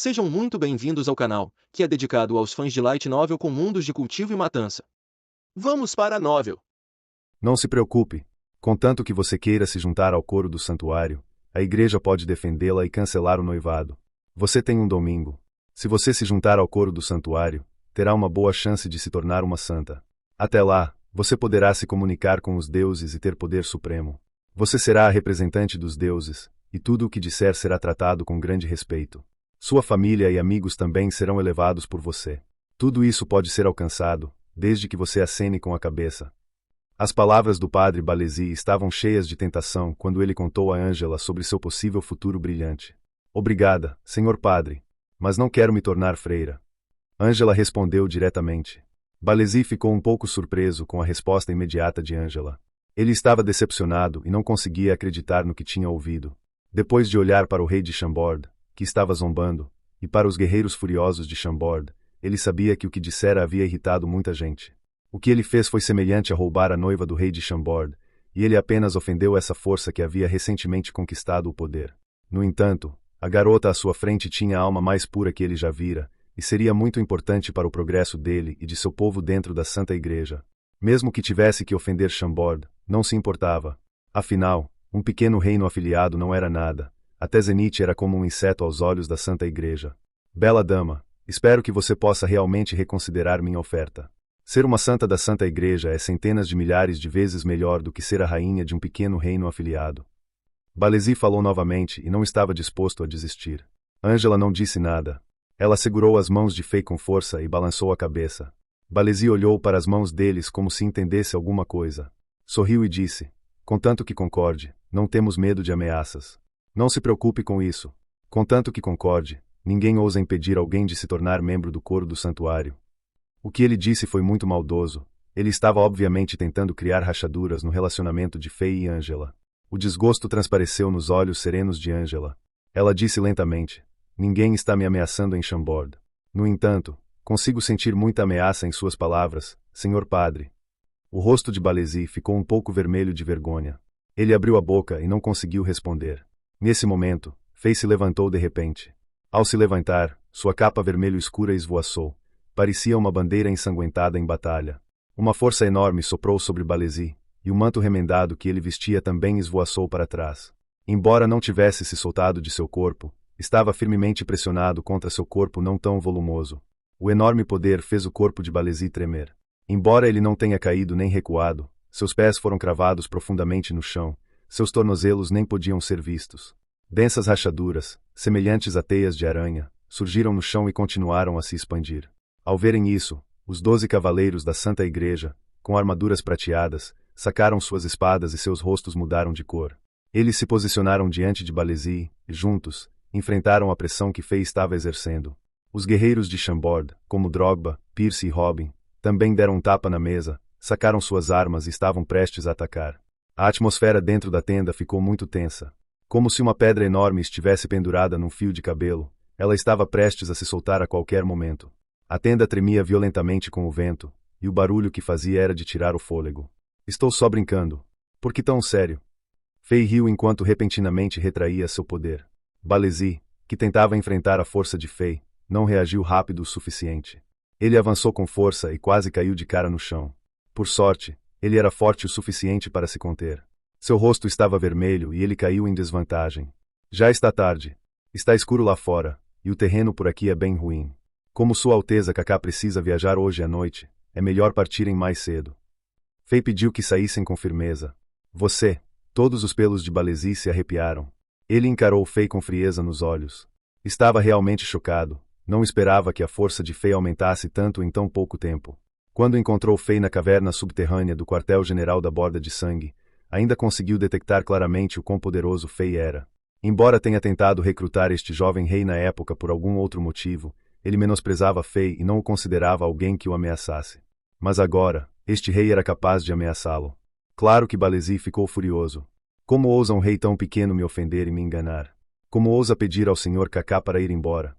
Sejam muito bem-vindos ao canal, que é dedicado aos fãs de Light Novel com mundos de cultivo e matança. Vamos para a novel! Não se preocupe. Contanto que você queira se juntar ao coro do santuário, a igreja pode defendê-la e cancelar o noivado. Você tem um domingo. Se você se juntar ao coro do santuário, terá uma boa chance de se tornar uma santa. Até lá, você poderá se comunicar com os deuses e ter poder supremo. Você será a representante dos deuses, e tudo o que disser será tratado com grande respeito. Sua família e amigos também serão elevados por você. Tudo isso pode ser alcançado, desde que você acene com a cabeça. As palavras do padre Balesi estavam cheias de tentação quando ele contou a Angela sobre seu possível futuro brilhante. Obrigada, senhor padre, mas não quero me tornar freira. Angela respondeu diretamente. Balesi ficou um pouco surpreso com a resposta imediata de Angela. Ele estava decepcionado e não conseguia acreditar no que tinha ouvido. Depois de olhar para o rei de Chambord, que estava zombando, e para os guerreiros furiosos de Chambord, ele sabia que o que dissera havia irritado muita gente. O que ele fez foi semelhante a roubar a noiva do rei de Chambord, e ele apenas ofendeu essa força que havia recentemente conquistado o poder. No entanto, a garota à sua frente tinha a alma mais pura que ele já vira, e seria muito importante para o progresso dele e de seu povo dentro da Santa Igreja. Mesmo que tivesse que ofender Chambord, não se importava. Afinal, um pequeno reino afiliado não era nada. Até Zenith era como um inseto aos olhos da Santa Igreja. Bela dama, espero que você possa realmente reconsiderar minha oferta. Ser uma santa da Santa Igreja é centenas de milhares de vezes melhor do que ser a rainha de um pequeno reino afiliado. Balesi falou novamente e não estava disposto a desistir. Angela não disse nada. Ela segurou as mãos de Fei com força e balançou a cabeça. Balesi olhou para as mãos deles como se entendesse alguma coisa. Sorriu e disse, contanto que concorde, não temos medo de ameaças. Não se preocupe com isso. Contanto que concorde, ninguém ousa impedir alguém de se tornar membro do coro do santuário. O que ele disse foi muito maldoso. Ele estava obviamente tentando criar rachaduras no relacionamento de Fei e Angela. O desgosto transpareceu nos olhos serenos de Angela. Ela disse lentamente, ninguém está me ameaçando em Chambord. No entanto, consigo sentir muita ameaça em suas palavras, senhor padre. O rosto de Balesi ficou um pouco vermelho de vergonha. Ele abriu a boca e não conseguiu responder. Nesse momento, Fei se levantou de repente. Ao se levantar, sua capa vermelho escura esvoaçou. Parecia uma bandeira ensanguentada em batalha. Uma força enorme soprou sobre Balesi, e o manto remendado que ele vestia também esvoaçou para trás. Embora não tivesse se soltado de seu corpo, estava firmemente pressionado contra seu corpo não tão volumoso. O enorme poder fez o corpo de Balesi tremer. Embora ele não tenha caído nem recuado, seus pés foram cravados profundamente no chão, seus tornozelos nem podiam ser vistos. Densas rachaduras, semelhantes a teias de aranha, surgiram no chão e continuaram a se expandir. Ao verem isso, os 12 cavaleiros da Santa Igreja, com armaduras prateadas, sacaram suas espadas e seus rostos mudaram de cor. Eles se posicionaram diante de Balesi, e juntos, enfrentaram a pressão que Fei estava exercendo. Os guerreiros de Chambord, como Drogba, Percy e Robin, também deram um tapa na mesa, sacaram suas armas e estavam prestes a atacar. A atmosfera dentro da tenda ficou muito tensa. Como se uma pedra enorme estivesse pendurada num fio de cabelo, ela estava prestes a se soltar a qualquer momento. A tenda tremia violentamente com o vento, e o barulho que fazia era de tirar o fôlego. Estou só brincando. Por que tão sério? Fei riu enquanto repentinamente retraía seu poder. Balesi, que tentava enfrentar a força de Fei, não reagiu rápido o suficiente. Ele avançou com força e quase caiu de cara no chão. Por sorte, ele era forte o suficiente para se conter. Seu rosto estava vermelho e ele caiu em desvantagem. Já está tarde. Está escuro lá fora, e o terreno por aqui é bem ruim. Como Sua Alteza Kaká precisa viajar hoje à noite, é melhor partirem mais cedo. Fei pediu que saíssem com firmeza. Você, todos os pelos de Balesi se arrepiaram. Ele encarou Fei com frieza nos olhos. Estava realmente chocado, não esperava que a força de Fei aumentasse tanto em tão pouco tempo. Quando encontrou Fei na caverna subterrânea do quartel-general da Borda de Sangue, ainda conseguiu detectar claramente o quão poderoso Fei era. Embora tenha tentado recrutar este jovem rei na época por algum outro motivo, ele menosprezava Fei e não o considerava alguém que o ameaçasse. Mas agora, este rei era capaz de ameaçá-lo. Claro que Balesi ficou furioso. Como ousa um rei tão pequeno me ofender e me enganar? Como ousa pedir ao senhor Kaká para ir embora?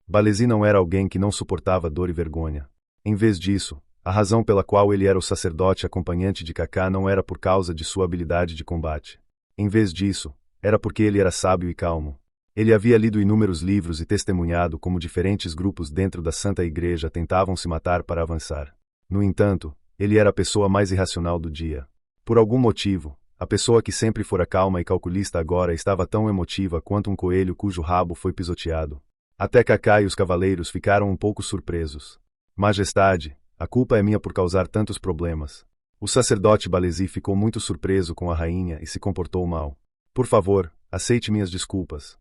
Balesi não era alguém que não suportava dor e vergonha. Em vez disso, a razão pela qual ele era o sacerdote acompanhante de Kaká não era por causa de sua habilidade de combate. Em vez disso, era porque ele era sábio e calmo. Ele havia lido inúmeros livros e testemunhado como diferentes grupos dentro da Santa Igreja tentavam se matar para avançar. No entanto, ele era a pessoa mais irracional do dia. Por algum motivo, a pessoa que sempre fora calma e calculista agora estava tão emotiva quanto um coelho cujo rabo foi pisoteado. Até Kaká e os cavaleiros ficaram um pouco surpresos. Majestade, a culpa é minha por causar tantos problemas. O sacerdote Balesi ficou muito surpreso com a rainha e se comportou mal. Por favor, aceite minhas desculpas.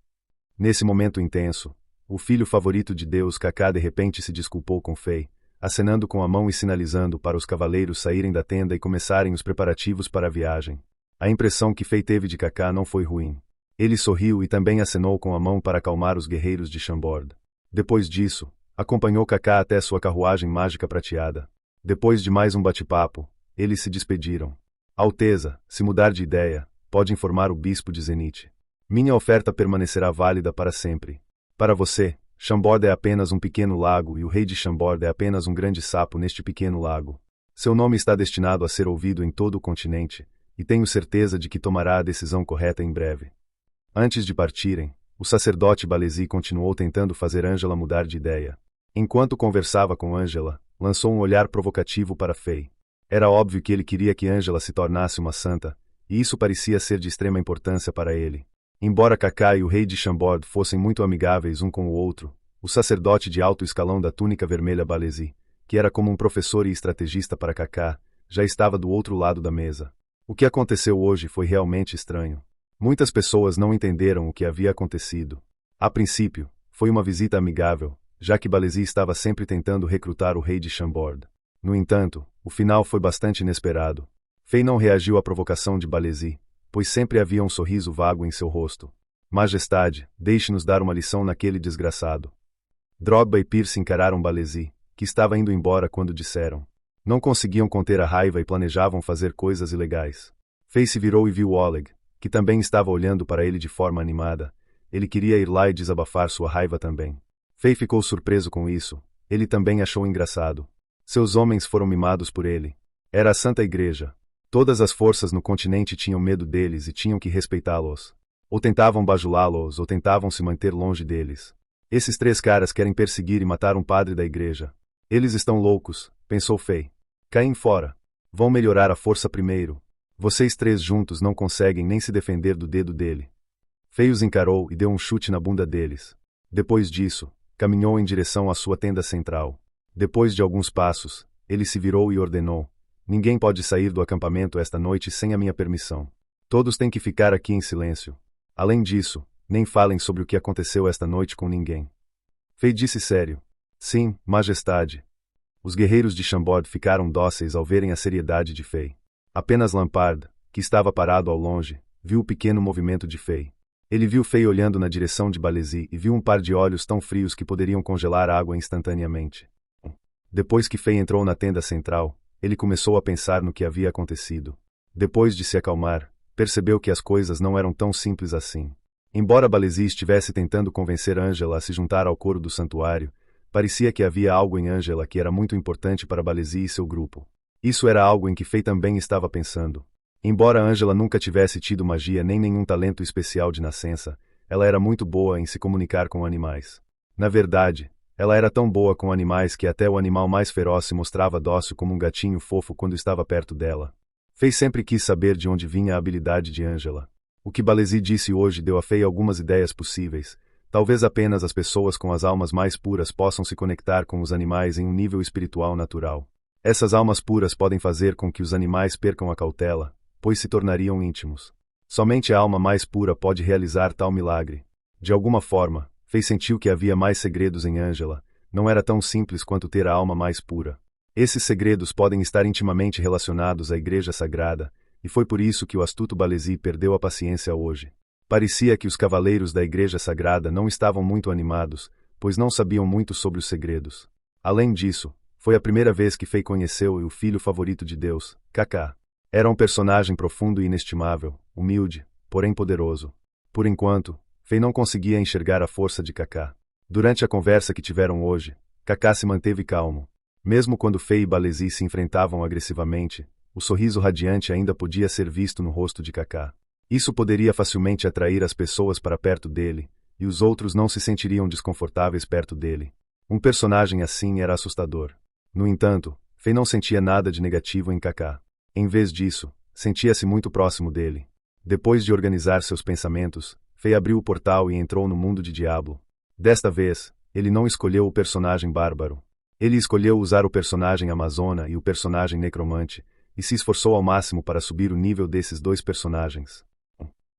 Nesse momento intenso, o filho favorito de Deus Kaká de repente se desculpou com Fei, acenando com a mão e sinalizando para os cavaleiros saírem da tenda e começarem os preparativos para a viagem. A impressão que Fei teve de Kaká não foi ruim. Ele sorriu e também acenou com a mão para acalmar os guerreiros de Chambord. Depois disso, acompanhou Kaká até sua carruagem mágica prateada. Depois de mais um bate-papo, eles se despediram. Alteza, se mudar de ideia, pode informar o bispo de Zenith. Minha oferta permanecerá válida para sempre. Para você, Chambord é apenas um pequeno lago e o rei de Chambord é apenas um grande sapo neste pequeno lago. Seu nome está destinado a ser ouvido em todo o continente, e tenho certeza de que tomará a decisão correta em breve. Antes de partirem, o sacerdote Balesi continuou tentando fazer Angela mudar de ideia. Enquanto conversava com Angela, lançou um olhar provocativo para Fei. Era óbvio que ele queria que Angela se tornasse uma santa, e isso parecia ser de extrema importância para ele. Embora Kaká e o rei de Chambord fossem muito amigáveis um com o outro, o sacerdote de alto escalão da túnica vermelha Balesi, que era como um professor e estrategista para Kaká, já estava do outro lado da mesa. O que aconteceu hoje foi realmente estranho. Muitas pessoas não entenderam o que havia acontecido. A princípio, foi uma visita amigável, já que Balesi estava sempre tentando recrutar o rei de Chambord. No entanto, o final foi bastante inesperado. Fei não reagiu à provocação de Balesi, pois sempre havia um sorriso vago em seu rosto. Majestade, deixe-nos dar uma lição naquele desgraçado. Drogba e Pierce encararam Balesi, que estava indo embora quando disseram. Não conseguiam conter a raiva e planejavam fazer coisas ilegais. Fei se virou e viu Oleg, que também estava olhando para ele de forma animada. Ele queria ir lá e desabafar sua raiva também. Fei ficou surpreso com isso. Ele também achou engraçado. Seus homens foram mimados por ele. Era a Santa Igreja. Todas as forças no continente tinham medo deles e tinham que respeitá-los. Ou tentavam bajulá-los ou tentavam se manter longe deles. Esses três caras querem perseguir e matar um padre da igreja. Eles estão loucos, pensou Fei. Caem fora. Vão melhorar a força primeiro. Vocês três juntos não conseguem nem se defender do dedo dele. Fei os encarou e deu um chute na bunda deles. Depois disso, caminhou em direção à sua tenda central. Depois de alguns passos, ele se virou e ordenou. Ninguém pode sair do acampamento esta noite sem a minha permissão. Todos têm que ficar aqui em silêncio. Além disso, nem falem sobre o que aconteceu esta noite com ninguém. Fei disse sério. Sim, majestade. Os guerreiros de Chambord ficaram dóceis ao verem a seriedade de Fei. Apenas Lampard, que estava parado ao longe, viu o pequeno movimento de Fei. Ele viu Fei olhando na direção de Balesi e viu um par de olhos tão frios que poderiam congelar a água instantaneamente. Depois que Fei entrou na tenda central, ele começou a pensar no que havia acontecido. Depois de se acalmar, percebeu que as coisas não eram tão simples assim. Embora Balesi estivesse tentando convencer Angela a se juntar ao coro do santuário, parecia que havia algo em Angela que era muito importante para Balesi e seu grupo. Isso era algo em que Fei também estava pensando. Embora Angela nunca tivesse tido magia nem nenhum talento especial de nascença, ela era muito boa em se comunicar com animais. Na verdade, ela era tão boa com animais que até o animal mais feroz se mostrava dócil como um gatinho fofo quando estava perto dela. Fei sempre quis saber de onde vinha a habilidade de Angela. O que Balesi disse hoje deu a Fei algumas ideias possíveis. Talvez apenas as pessoas com as almas mais puras possam se conectar com os animais em um nível espiritual natural. Essas almas puras podem fazer com que os animais percam a cautela, pois se tornariam íntimos. Somente a alma mais pura pode realizar tal milagre. De alguma forma, Fei sentiu que havia mais segredos em Angela. Não era tão simples quanto ter a alma mais pura. Esses segredos podem estar intimamente relacionados à Igreja Sagrada, e foi por isso que o astuto Balesi perdeu a paciência hoje. Parecia que os cavaleiros da Igreja Sagrada não estavam muito animados, pois não sabiam muito sobre os segredos. Além disso, foi a primeira vez que Fei conheceu o filho favorito de Deus, Kaká. Era um personagem profundo e inestimável, humilde, porém poderoso. Por enquanto, Fei não conseguia enxergar a força de Kaká. Durante a conversa que tiveram hoje, Kaká se manteve calmo. Mesmo quando Fei e Balesi se enfrentavam agressivamente, o sorriso radiante ainda podia ser visto no rosto de Kaká. Isso poderia facilmente atrair as pessoas para perto dele, e os outros não se sentiriam desconfortáveis perto dele. Um personagem assim era assustador. No entanto, Fei não sentia nada de negativo em Kaká. Em vez disso, sentia-se muito próximo dele. Depois de organizar seus pensamentos, Fei abriu o portal e entrou no mundo de Diablo. Desta vez, ele não escolheu o personagem bárbaro. Ele escolheu usar o personagem amazona e o personagem necromante, e se esforçou ao máximo para subir o nível desses dois personagens.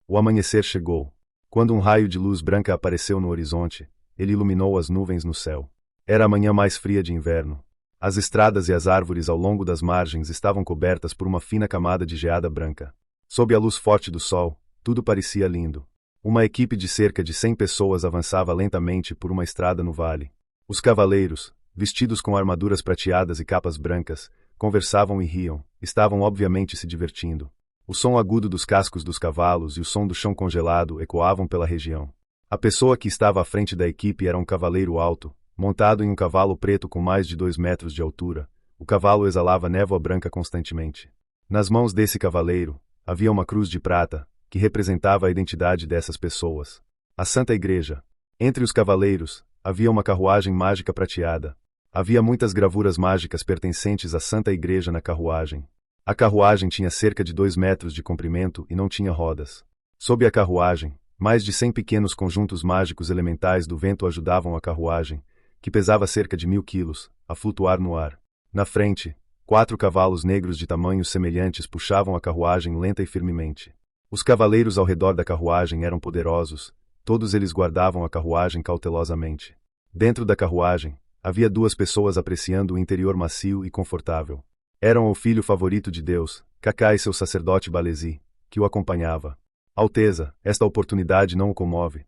O amanhecer chegou. Quando um raio de luz branca apareceu no horizonte, ele iluminou as nuvens no céu. Era a manhã mais fria de inverno. As estradas e as árvores ao longo das margens estavam cobertas por uma fina camada de geada branca. Sob a luz forte do sol, tudo parecia lindo. Uma equipe de cerca de 100 pessoas avançava lentamente por uma estrada no vale. Os cavaleiros, vestidos com armaduras prateadas e capas brancas, conversavam e riam, estavam obviamente se divertindo. O som agudo dos cascos dos cavalos e o som do chão congelado ecoavam pela região. A pessoa que estava à frente da equipe era um cavaleiro alto, montado em um cavalo preto com mais de 2 metros de altura. O cavalo exalava névoa branca constantemente. Nas mãos desse cavaleiro, havia uma cruz de prata, que representava a identidade dessas pessoas. A Santa Igreja. Entre os cavaleiros, havia uma carruagem mágica prateada. Havia muitas gravuras mágicas pertencentes à Santa Igreja na carruagem. A carruagem tinha cerca de 2 metros de comprimento e não tinha rodas. Sob a carruagem, mais de 100 pequenos conjuntos mágicos elementais do vento ajudavam a carruagem, que pesava cerca de 1000 quilos, a flutuar no ar. Na frente, 4 cavalos negros de tamanhos semelhantes puxavam a carruagem lenta e firmemente. Os cavaleiros ao redor da carruagem eram poderosos, todos eles guardavam a carruagem cautelosamente. Dentro da carruagem, havia 2 pessoas apreciando o interior macio e confortável. Eram o filho favorito de Deus, Kaká e seu sacerdote Balezi, que o acompanhava. Alteza, esta oportunidade não o comove?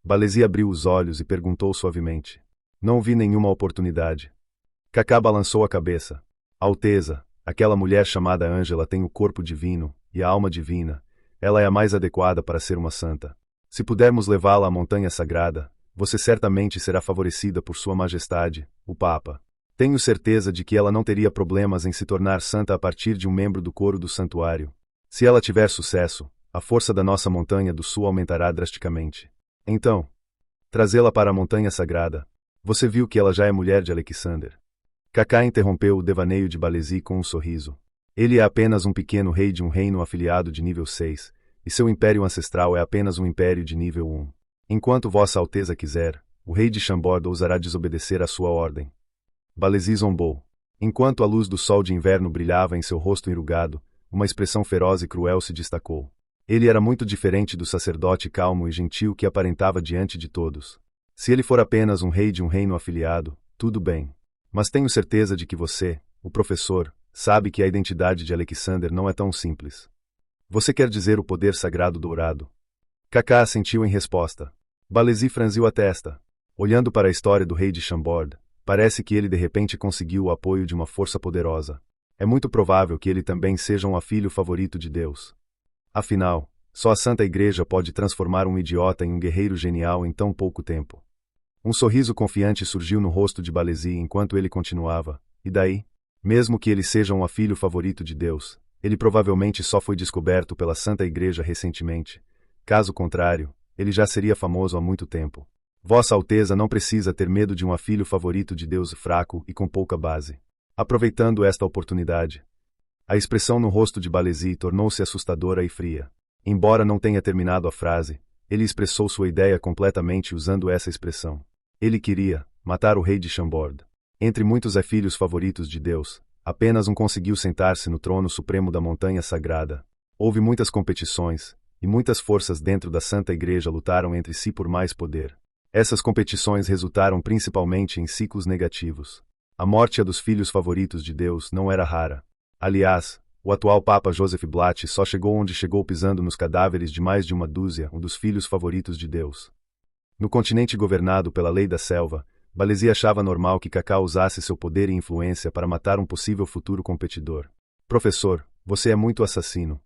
Balezi abriu os olhos e perguntou suavemente. Não vi nenhuma oportunidade. Kaká balançou a cabeça. Alteza, aquela mulher chamada Ângela tem o corpo divino e a alma divina. Ela é a mais adequada para ser uma santa. Se pudermos levá-la à montanha sagrada, você certamente será favorecida por Sua Majestade, o Papa. Tenho certeza de que ela não teria problemas em se tornar santa a partir de um membro do coro do santuário. Se ela tiver sucesso, a força da nossa montanha do sul aumentará drasticamente. Então, trazê-la para a montanha sagrada. Você viu que ela já é mulher de Alexander. Kaká interrompeu o devaneio de Balezi com um sorriso. Ele é apenas um pequeno rei de um reino afiliado de nível 6, e seu império ancestral é apenas um império de nível 1. Enquanto Vossa Alteza quiser, o rei de Chambord ousará desobedecer à sua ordem. Balezi zombou. Enquanto a luz do sol de inverno brilhava em seu rosto enrugado, uma expressão feroz e cruel se destacou. Ele era muito diferente do sacerdote calmo e gentil que aparentava diante de todos. Se ele for apenas um rei de um reino afiliado, tudo bem. Mas tenho certeza de que você, o professor, sabe que a identidade de Alexander não é tão simples. Você quer dizer o poder sagrado dourado? Kaká assentiu em resposta. Balezi franziu a testa. Olhando para a história do rei de Chambord, parece que ele de repente conseguiu o apoio de uma força poderosa. É muito provável que ele também seja um filho favorito de Deus. Afinal, só a Santa Igreja pode transformar um idiota em um guerreiro genial em tão pouco tempo. Um sorriso confiante surgiu no rosto de Balezi enquanto ele continuava. E daí? Mesmo que ele seja um filho favorito de Deus, ele provavelmente só foi descoberto pela Santa Igreja recentemente. Caso contrário, ele já seria famoso há muito tempo. Vossa Alteza não precisa ter medo de um filho favorito de Deus fraco e com pouca base. Aproveitando esta oportunidade. A expressão no rosto de Balezi tornou-se assustadora e fria. Embora não tenha terminado a frase, ele expressou sua ideia completamente usando essa expressão. Ele queria matar o rei de Chambord. Entre muitos filhos favoritos de Deus, apenas um conseguiu sentar-se no trono supremo da montanha sagrada. Houve muitas competições, e muitas forças dentro da Santa Igreja lutaram entre si por mais poder. Essas competições resultaram principalmente em ciclos negativos. A morte dos filhos favoritos de Deus não era rara. Aliás, o atual Papa Joseph Blatt só chegou onde chegou pisando nos cadáveres de mais de uma dúzia dos filhos favoritos de Deus. No continente governado pela lei da selva, Balezi achava normal que Kaká usasse seu poder e influência para matar um possível futuro competidor. Professor, você é muito assassino.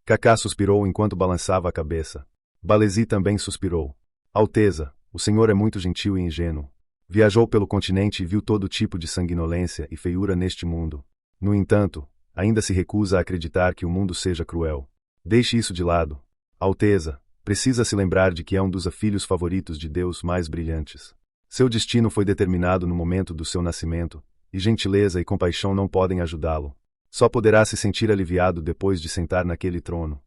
Kaká suspirou enquanto balançava a cabeça. Balezi também suspirou. Alteza, o senhor é muito gentil e ingênuo. Viajou pelo continente e viu todo tipo de sanguinolência e feiura neste mundo. No entanto, ainda se recusa a acreditar que o mundo seja cruel. Deixe isso de lado. Alteza, Precisa se lembrar de que é um dos filhos favoritos de Deus mais brilhantes. Seu destino foi determinado no momento do seu nascimento, e gentileza e compaixão não podem ajudá-lo. Só poderá se sentir aliviado depois de sentar naquele trono.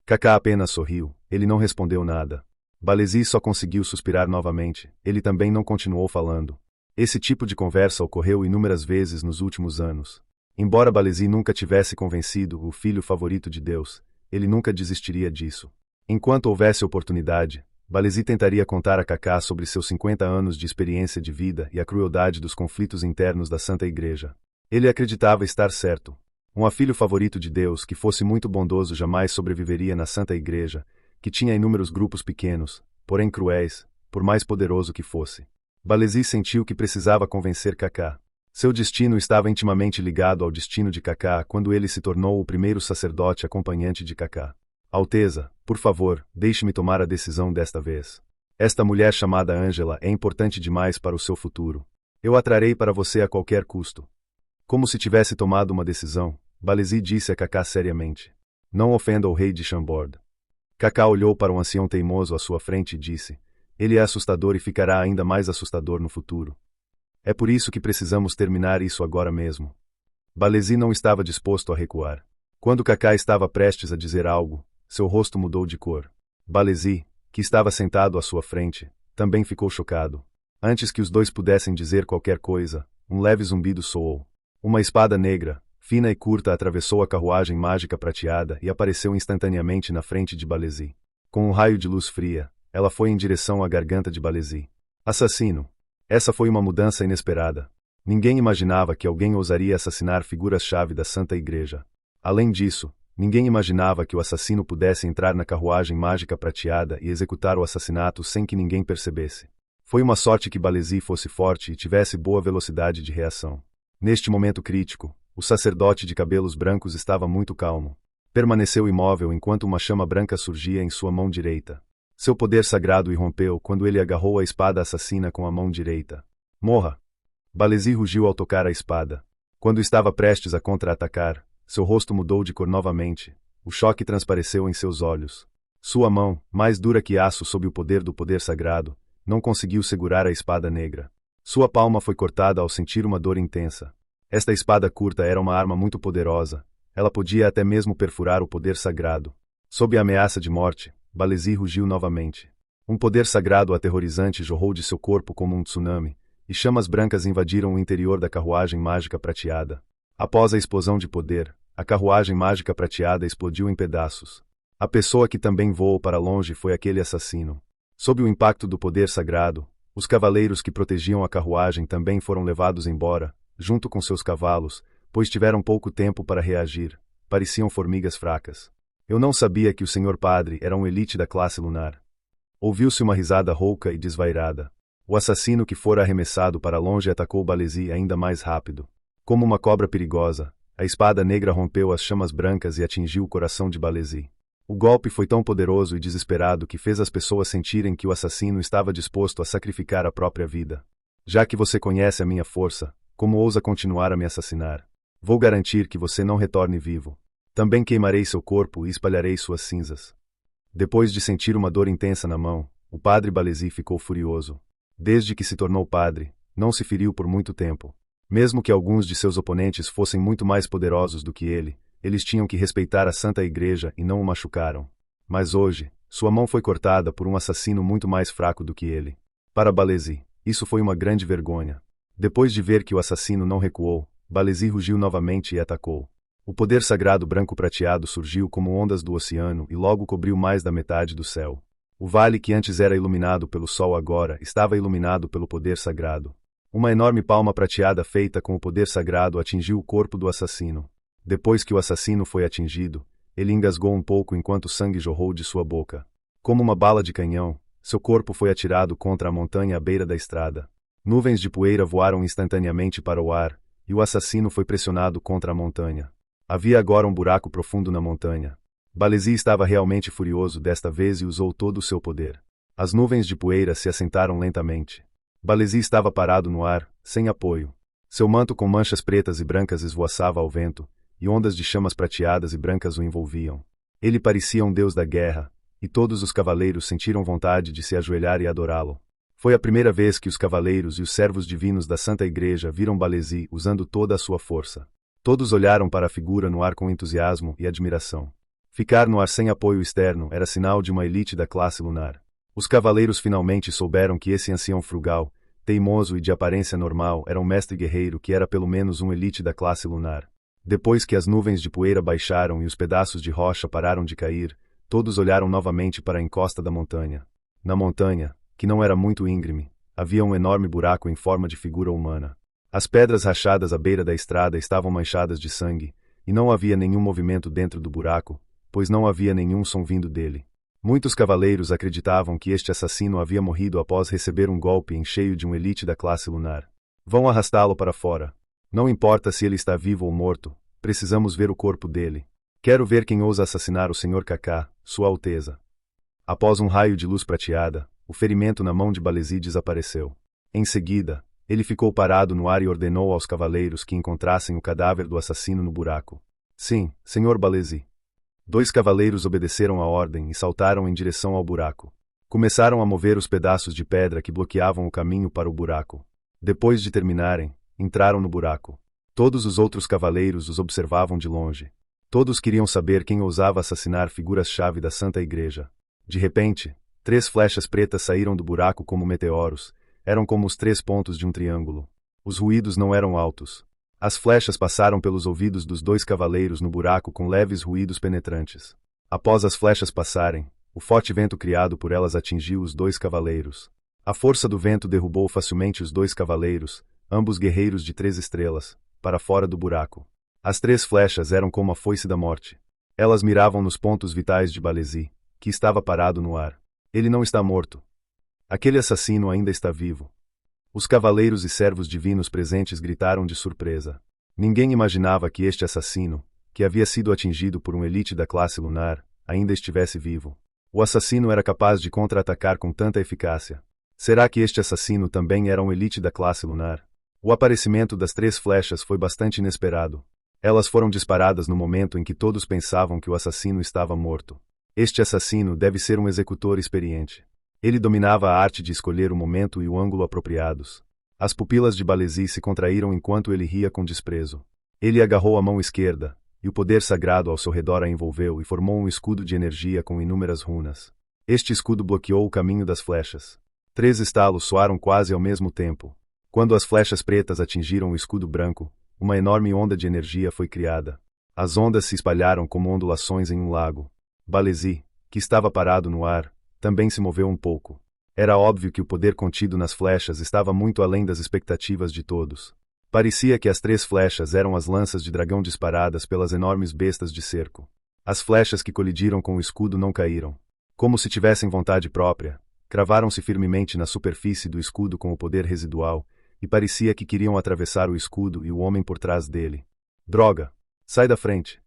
Kaká apenas sorriu, ele não respondeu nada. Balesi só conseguiu suspirar novamente, ele também não continuou falando. Esse tipo de conversa ocorreu inúmeras vezes nos últimos anos. Embora Balesi nunca tivesse convencido o filho favorito de Deus, ele nunca desistiria disso. Enquanto houvesse oportunidade, Balesi tentaria contar a Kaká sobre seus 50 anos de experiência de vida e a crueldade dos conflitos internos da Santa Igreja. Ele acreditava estar certo. Um filho favorito de Deus que fosse muito bondoso jamais sobreviveria na Santa Igreja, que tinha inúmeros grupos pequenos, porém cruéis, por mais poderoso que fosse. Balesi sentiu que precisava convencer Kaká. Seu destino estava intimamente ligado ao destino de Kaká quando ele se tornou o primeiro sacerdote acompanhante de Kaká. Alteza, por favor, deixe-me tomar a decisão desta vez. Esta mulher chamada Ângela é importante demais para o seu futuro. Eu a trarei para você a qualquer custo. Como se tivesse tomado uma decisão, Balesi disse a Kaká seriamente. Não ofenda o rei de Chambord. Kaká olhou para um ancião teimoso à sua frente e disse, ele é assustador e ficará ainda mais assustador no futuro. É por isso que precisamos terminar isso agora mesmo. Balesi não estava disposto a recuar. Quando Kaká estava prestes a dizer algo, seu rosto mudou de cor. Balesi, que estava sentado à sua frente, também ficou chocado. Antes que os dois pudessem dizer qualquer coisa, um leve zumbido soou. Uma espada negra, fina e curta atravessou a carruagem mágica prateada e apareceu instantaneamente na frente de Balesi. Com um raio de luz fria, ela foi em direção à garganta de Balesi. Assassino! Essa foi uma mudança inesperada. Ninguém imaginava que alguém ousaria assassinar figuras-chave da Santa Igreja. Além disso, ninguém imaginava que o assassino pudesse entrar na carruagem mágica prateada e executar o assassinato sem que ninguém percebesse. Foi uma sorte que Balesi fosse forte e tivesse boa velocidade de reação. Neste momento crítico, o sacerdote de cabelos brancos estava muito calmo. Permaneceu imóvel enquanto uma chama branca surgia em sua mão direita. Seu poder sagrado irrompeu quando ele agarrou a espada assassina com a mão direita. Morra! Balesi rugiu ao tocar a espada. Quando estava prestes a contra-atacar, seu rosto mudou de cor novamente. O choque transpareceu em seus olhos. Sua mão, mais dura que aço sob o poder do poder sagrado, não conseguiu segurar a espada negra. Sua palma foi cortada ao sentir uma dor intensa. Esta espada curta era uma arma muito poderosa. Ela podia até mesmo perfurar o poder sagrado. Sob a ameaça de morte, Balesi rugiu novamente. Um poder sagrado aterrorizante jorrou de seu corpo como um tsunami, e chamas brancas invadiram o interior da carruagem mágica prateada. Após a explosão de poder, a carruagem mágica prateada explodiu em pedaços. A pessoa que também voou para longe foi aquele assassino. Sob o impacto do poder sagrado, os cavaleiros que protegiam a carruagem também foram levados embora, junto com seus cavalos, pois tiveram pouco tempo para reagir. Pareciam formigas fracas. Eu não sabia que o senhor padre era um elite da classe lunar. Ouviu-se uma risada rouca e desvairada. O assassino que fora arremessado para longe atacou Balesi ainda mais rápido. Como uma cobra perigosa, a espada negra rompeu as chamas brancas e atingiu o coração de Balesi. O golpe foi tão poderoso e desesperado que fez as pessoas sentirem que o assassino estava disposto a sacrificar a própria vida. Já que você conhece a minha força, como ousa continuar a me assassinar? Vou garantir que você não retorne vivo. Também queimarei seu corpo e espalharei suas cinzas. Depois de sentir uma dor intensa na mão, o padre Balesi ficou furioso. Desde que se tornou padre, não se feriu por muito tempo. Mesmo que alguns de seus oponentes fossem muito mais poderosos do que ele, eles tinham que respeitar a Santa Igreja e não o machucaram. Mas hoje, sua mão foi cortada por um assassino muito mais fraco do que ele. Para Balesi, isso foi uma grande vergonha. Depois de ver que o assassino não recuou, Balesi rugiu novamente e atacou. O poder sagrado branco-prateado surgiu como ondas do oceano e logo cobriu mais da metade do céu. O vale que antes era iluminado pelo sol agora estava iluminado pelo poder sagrado. Uma enorme palma prateada feita com o poder sagrado atingiu o corpo do assassino. Depois que o assassino foi atingido, ele engasgou um pouco enquanto sangue jorrou de sua boca. Como uma bala de canhão, seu corpo foi atirado contra a montanha à beira da estrada. Nuvens de poeira voaram instantaneamente para o ar, e o assassino foi pressionado contra a montanha. Havia agora um buraco profundo na montanha. Balesi estava realmente furioso desta vez e usou todo o seu poder. As nuvens de poeira se assentaram lentamente. Balesi estava parado no ar, sem apoio. Seu manto com manchas pretas e brancas esvoaçava ao vento, e ondas de chamas prateadas e brancas o envolviam. Ele parecia um deus da guerra, e todos os cavaleiros sentiram vontade de se ajoelhar e adorá-lo. Foi a primeira vez que os cavaleiros e os servos divinos da Santa Igreja viram Balesi usando toda a sua força. Todos olharam para a figura no ar com entusiasmo e admiração. Ficar no ar sem apoio externo era sinal de uma elite da classe lunar. Os cavaleiros finalmente souberam que esse ancião frugal, teimoso e de aparência normal era um mestre guerreiro que era pelo menos um elite da classe lunar. Depois que as nuvens de poeira baixaram e os pedaços de rocha pararam de cair, todos olharam novamente para a encosta da montanha. Na montanha, que não era muito íngreme, havia um enorme buraco em forma de figura humana. As pedras rachadas à beira da estrada estavam manchadas de sangue, e não havia nenhum movimento dentro do buraco, pois não havia nenhum som vindo dele. Muitos cavaleiros acreditavam que este assassino havia morrido após receber um golpe em cheio de um elite da classe lunar. Vão arrastá-lo para fora. Não importa se ele está vivo ou morto, precisamos ver o corpo dele. Quero ver quem ousa assassinar o Sr. Kaká, Sua Alteza. Após um raio de luz prateada, o ferimento na mão de Balesi desapareceu. Em seguida, ele ficou parado no ar e ordenou aos cavaleiros que encontrassem o cadáver do assassino no buraco. Sim, Sr. Balesi. 2 cavaleiros obedeceram a ordem e saltaram em direção ao buraco. Começaram a mover os pedaços de pedra que bloqueavam o caminho para o buraco. Depois de terminarem, entraram no buraco. Todos os outros cavaleiros os observavam de longe. Todos queriam saber quem ousava assassinar figuras-chave da Santa Igreja. De repente, 3 flechas pretas saíram do buraco como meteoros. Eram como os 3 pontos de um triângulo. Os ruídos não eram altos. As flechas passaram pelos ouvidos dos 2 cavaleiros no buraco com leves ruídos penetrantes. Após as flechas passarem, o forte vento criado por elas atingiu os 2 cavaleiros. A força do vento derrubou facilmente os 2 cavaleiros, ambos guerreiros de 3 estrelas, para fora do buraco. As 3 flechas eram como a foice da morte. Elas miravam nos pontos vitais de Balesi, que estava parado no ar. Ele não está morto. Aquele assassino ainda está vivo. Os cavaleiros e servos divinos presentes gritaram de surpresa. Ninguém imaginava que este assassino, que havia sido atingido por um elite da classe lunar, ainda estivesse vivo. O assassino era capaz de contra-atacar com tanta eficácia. Será que este assassino também era um elite da classe lunar? O aparecimento das 3 flechas foi bastante inesperado. Elas foram disparadas no momento em que todos pensavam que o assassino estava morto. Este assassino deve ser um executor experiente. Ele dominava a arte de escolher o momento e o ângulo apropriados. As pupilas de Balesi se contraíram enquanto ele ria com desprezo. Ele agarrou a mão esquerda, e o poder sagrado ao seu redor a envolveu e formou um escudo de energia com inúmeras runas. Este escudo bloqueou o caminho das flechas. 3 estalos soaram quase ao mesmo tempo. Quando as flechas pretas atingiram o escudo branco, uma enorme onda de energia foi criada. As ondas se espalharam como ondulações em um lago. Balesi, que estava parado no ar, também se moveu um pouco. Era óbvio que o poder contido nas flechas estava muito além das expectativas de todos. Parecia que as 3 flechas eram as lanças de dragão disparadas pelas enormes bestas de cerco. As flechas que colidiram com o escudo não caíram. Como se tivessem vontade própria, cravaram-se firmemente na superfície do escudo com o poder residual, e parecia que queriam atravessar o escudo e o homem por trás dele. Droga! Sai da frente!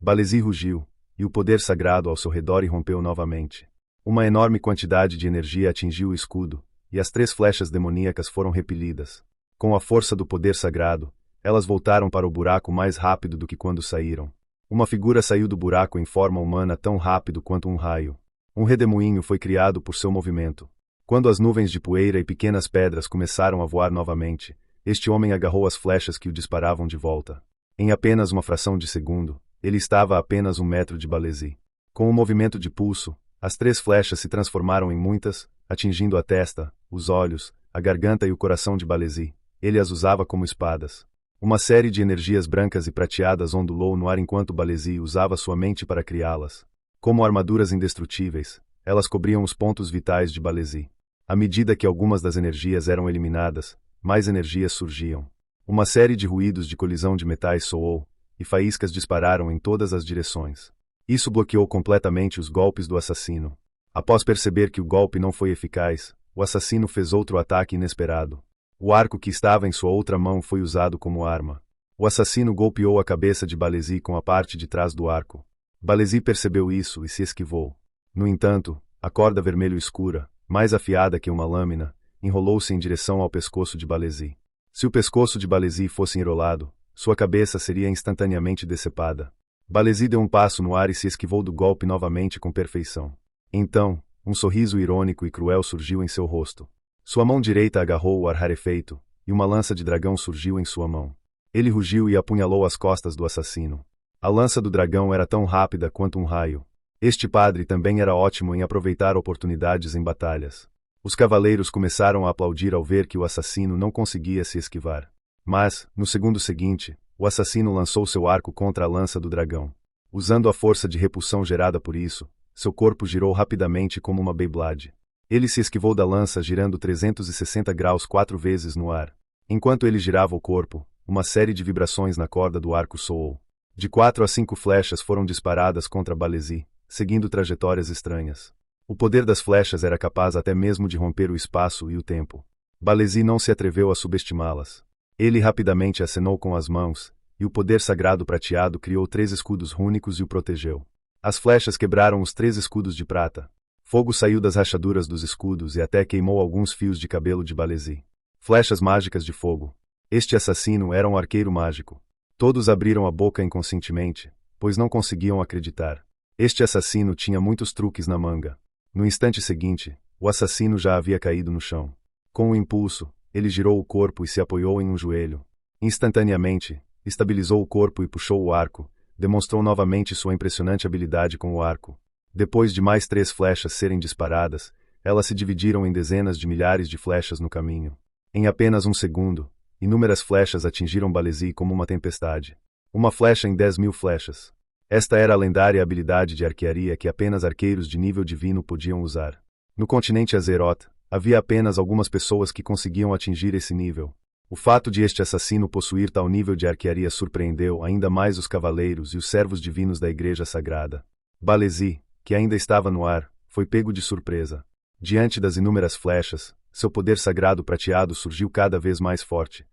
Balesi rugiu, e o poder sagrado ao seu redor irrompeu novamente. Uma enorme quantidade de energia atingiu o escudo, e as 3 flechas demoníacas foram repelidas. Com a força do poder sagrado, elas voltaram para o buraco mais rápido do que quando saíram. Uma figura saiu do buraco em forma humana tão rápido quanto um raio. Um redemoinho foi criado por seu movimento. Quando as nuvens de poeira e pequenas pedras começaram a voar novamente, este homem agarrou as flechas que o disparavam de volta. Em apenas uma fração de segundo, ele estava a apenas 1 metro de Balesi. Com um movimento de pulso, as 3 flechas se transformaram em muitas, atingindo a testa, os olhos, a garganta e o coração de Balesi. Ele as usava como espadas. Uma série de energias brancas e prateadas ondulou no ar enquanto Balesi usava sua mente para criá-las. Como armaduras indestrutíveis, elas cobriam os pontos vitais de Balesi. À medida que algumas das energias eram eliminadas, mais energias surgiam. Uma série de ruídos de colisão de metais soou, e faíscas dispararam em todas as direções. Isso bloqueou completamente os golpes do assassino. Após perceber que o golpe não foi eficaz, o assassino fez outro ataque inesperado. O arco que estava em sua outra mão foi usado como arma. O assassino golpeou a cabeça de Balesi com a parte de trás do arco. Balesi percebeu isso e se esquivou. No entanto, a corda vermelho escura, mais afiada que uma lâmina, enrolou-se em direção ao pescoço de Balesi. Se o pescoço de Balesi fosse enrolado, sua cabeça seria instantaneamente decepada. Balesi deu um passo no ar e se esquivou do golpe novamente com perfeição. Então, um sorriso irônico e cruel surgiu em seu rosto. Sua mão direita agarrou o ar rarefeito, e uma lança de dragão surgiu em sua mão. Ele rugiu e apunhalou as costas do assassino. A lança do dragão era tão rápida quanto um raio. Este padre também era ótimo em aproveitar oportunidades em batalhas. Os cavaleiros começaram a aplaudir ao ver que o assassino não conseguia se esquivar. Mas, no segundo seguinte, o assassino lançou seu arco contra a lança do dragão. Usando a força de repulsão gerada por isso, seu corpo girou rapidamente como uma Beyblade. Ele se esquivou da lança girando 360 graus 4 vezes no ar. Enquanto ele girava o corpo, uma série de vibrações na corda do arco soou. De 4 a 5 flechas foram disparadas contra Balesi, seguindo trajetórias estranhas. O poder das flechas era capaz até mesmo de romper o espaço e o tempo. Balesi não se atreveu a subestimá-las. Ele rapidamente acenou com as mãos, e o poder sagrado prateado criou 3 escudos rúnicos e o protegeu. As flechas quebraram os 3 escudos de prata. Fogo saiu das rachaduras dos escudos e até queimou alguns fios de cabelo de Balesi. Flechas mágicas de fogo. Este assassino era um arqueiro mágico. Todos abriram a boca inconscientemente, pois não conseguiam acreditar. Este assassino tinha muitos truques na manga. No instante seguinte, o assassino já havia caído no chão. Com um impulso, ele girou o corpo e se apoiou em um joelho. Instantaneamente, estabilizou o corpo e puxou o arco, demonstrou novamente sua impressionante habilidade com o arco. Depois de mais 3 flechas serem disparadas, elas se dividiram em dezenas de milhares de flechas no caminho. Em apenas um segundo, inúmeras flechas atingiram Balesi como uma tempestade. Uma flecha em 10.000 flechas. Esta era a lendária habilidade de arquearia que apenas arqueiros de nível divino podiam usar. No continente Azeroth, havia apenas algumas pessoas que conseguiam atingir esse nível. O fato de este assassino possuir tal nível de arquearia surpreendeu ainda mais os cavaleiros e os servos divinos da Igreja Sagrada. Balesi, que ainda estava no ar, foi pego de surpresa. Diante das inúmeras flechas, seu poder sagrado prateado surgiu cada vez mais forte.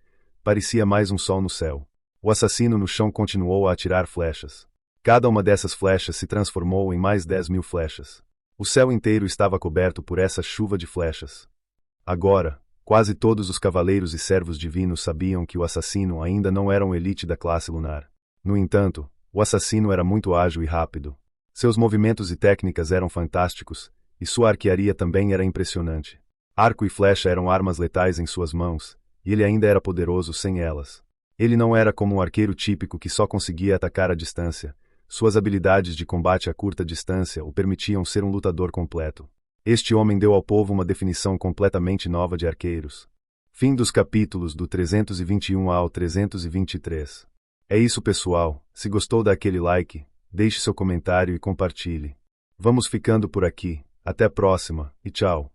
Parecia mais um sol no céu. O assassino no chão continuou a atirar flechas. Cada uma dessas flechas se transformou em mais 10.000 flechas. O céu inteiro estava coberto por essa chuva de flechas. Agora, quase todos os cavaleiros e servos divinos sabiam que o assassino ainda não era um elite da classe lunar. No entanto, o assassino era muito ágil e rápido. Seus movimentos e técnicas eram fantásticos, e sua arquearia também era impressionante. Arco e flecha eram armas letais em suas mãos, e ele ainda era poderoso sem elas. Ele não era como um arqueiro típico que só conseguia atacar à distância. Suas habilidades de combate a curta distância o permitiam ser um lutador completo. Este homem deu ao povo uma definição completamente nova de arqueiros. Fim dos capítulos do 321 ao 323. É isso, pessoal. Se gostou, dá aquele like, deixe seu comentário e compartilhe. Vamos ficando por aqui. Até a próxima, e tchau.